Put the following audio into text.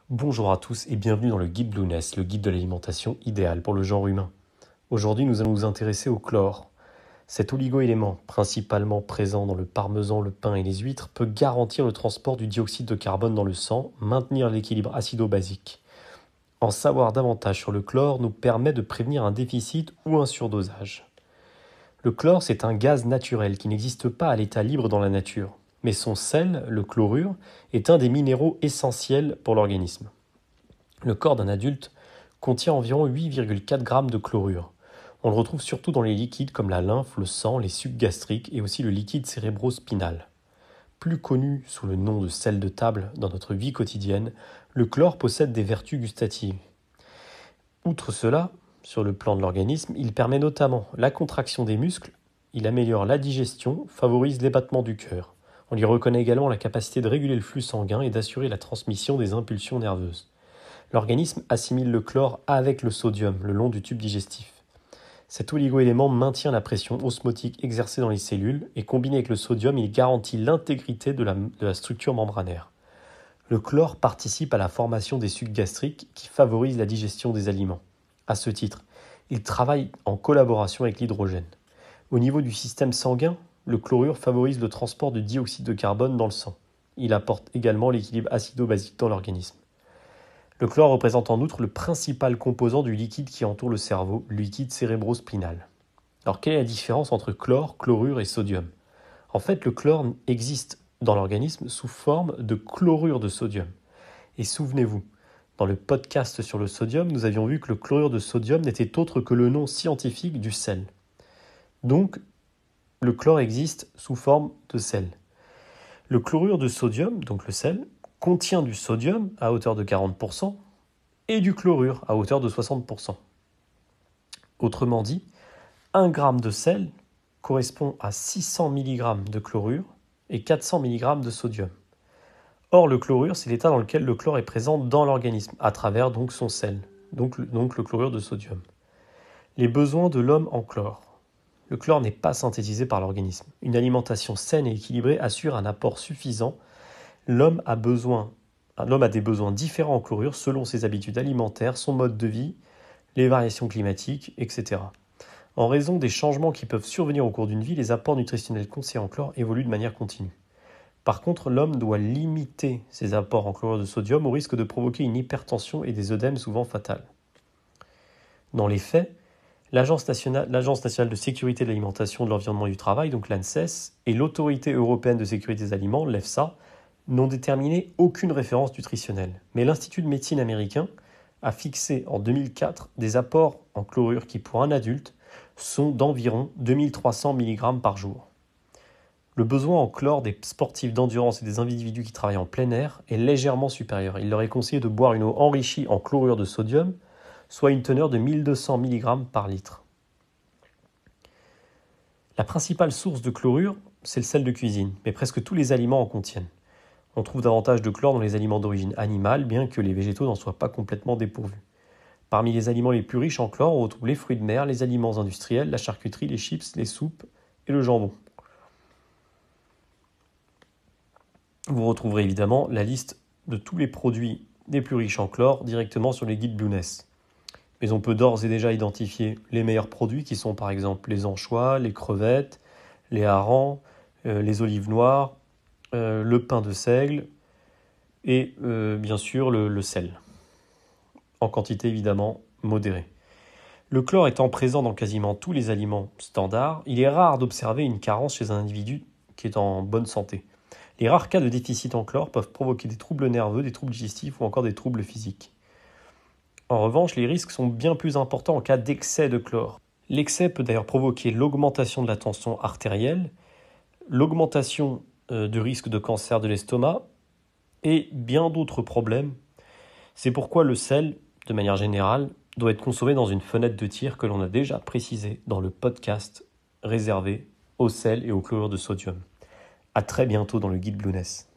Bonjour à tous et bienvenue dans le guide Blueness, le guide de l'alimentation idéale pour le genre humain. Aujourd'hui, nous allons nous intéresser au chlore. Cet oligo-élément, principalement présent dans le parmesan, le pain et les huîtres, peut garantir le transport du dioxyde de carbone dans le sang, maintenir l'équilibre acido-basique. En savoir davantage sur le chlore nous permet de prévenir un déficit ou un surdosage. Le chlore, c'est un gaz naturel qui n'existe pas à l'état libre dans la nature, mais son sel, le chlorure, est un des minéraux essentiels pour l'organisme. Le corps d'un adulte contient environ 8,4 g de chlorure. On le retrouve surtout dans les liquides comme la lymphe, le sang, les sucs gastriques et aussi le liquide cérébrospinal. Plus connu sous le nom de sel de table dans notre vie quotidienne, le chlore possède des vertus gustatives. Outre cela, sur le plan de l'organisme, il permet notamment la contraction des muscles, il améliore la digestion, favorise les battements du cœur. On lui reconnaît également la capacité de réguler le flux sanguin et d'assurer la transmission des impulsions nerveuses. L'organisme assimile le chlore avec le sodium le long du tube digestif. Cet oligo-élément maintient la pression osmotique exercée dans les cellules et combiné avec le sodium, il garantit l'intégrité de la structure membranaire. Le chlore participe à la formation des sucs gastriques qui favorisent la digestion des aliments. À ce titre, il travaille en collaboration avec l'hydrogène. Au niveau du système sanguin, le chlorure favorise le transport du dioxyde de carbone dans le sang. Il apporte également l'équilibre acido-basique dans l'organisme. Le chlore représente en outre le principal composant du liquide qui entoure le cerveau, le liquide cérébrospinal. Alors quelle est la différence entre chlore, chlorure et sodium ? En fait, le chlore existe dans l'organisme sous forme de chlorure de sodium. Et souvenez-vous, dans le podcast sur le sodium, nous avions vu que le chlorure de sodium n'était autre que le nom scientifique du sel. Donc, le chlore existe sous forme de sel. Le chlorure de sodium, donc le sel, contient du sodium à hauteur de 40% et du chlorure à hauteur de 60%. Autrement dit, 1 g de sel correspond à 600 mg de chlorure et 400 mg de sodium. Or, le chlorure, c'est l'état dans lequel le chlore est présent dans l'organisme, à travers donc son sel, donc le chlorure de sodium. Les besoins de l'homme en chlore. Le chlore n'est pas synthétisé par l'organisme. Une alimentation saine et équilibrée assure un apport suffisant. L'homme a des besoins différents en chlorure selon ses habitudes alimentaires, son mode de vie, les variations climatiques, etc. En raison des changements qui peuvent survenir au cours d'une vie, les apports nutritionnels conseillés en chlore évoluent de manière continue. Par contre, l'homme doit limiter ses apports en chlorure de sodium au risque de provoquer une hypertension et des œdèmes souvent fatals. Dans les faits, l'Agence nationale de sécurité de l'alimentation, de l'environnement et du travail, donc l'ANSES, et l'Autorité européenne de sécurité des aliments, l'EFSA, n'ont déterminé aucune référence nutritionnelle. Mais l'Institut de médecine américain a fixé en 2004 des apports en chlorure qui, pour un adulte, sont d'environ 2300 mg par jour. Le besoin en chlore des sportifs d'endurance et des individus qui travaillent en plein air est légèrement supérieur. Il leur est conseillé de boire une eau enrichie en chlorure de sodium, soit une teneur de 1200 mg par litre. La principale source de chlorure, c'est le sel de cuisine, mais presque tous les aliments en contiennent. On trouve davantage de chlore dans les aliments d'origine animale, bien que les végétaux n'en soient pas complètement dépourvus. Parmi les aliments les plus riches en chlore, on retrouve les fruits de mer, les aliments industriels, la charcuterie, les chips, les soupes et le jambon. Vous retrouverez évidemment la liste de tous les produits les plus riches en chlore directement sur les guides Blueness. Mais on peut d'ores et déjà identifier les meilleurs produits qui sont par exemple les anchois, les crevettes, les harengs, les olives noires, le pain de seigle et bien sûr le sel, en quantité évidemment modérée. Le chlore étant présent dans quasiment tous les aliments standards, il est rare d'observer une carence chez un individu qui est en bonne santé. Les rares cas de déficit en chlore peuvent provoquer des troubles nerveux, des troubles digestifs ou encore des troubles physiques. En revanche, les risques sont bien plus importants en cas d'excès de chlore. L'excès peut d'ailleurs provoquer l'augmentation de la tension artérielle, l'augmentation de risque de cancer de l'estomac et bien d'autres problèmes. C'est pourquoi le sel, de manière générale, doit être consommé dans une fenêtre de tir que l'on a déjà précisé dans le podcast réservé au sel et au chlorure de sodium. À très bientôt dans le guide Blueness.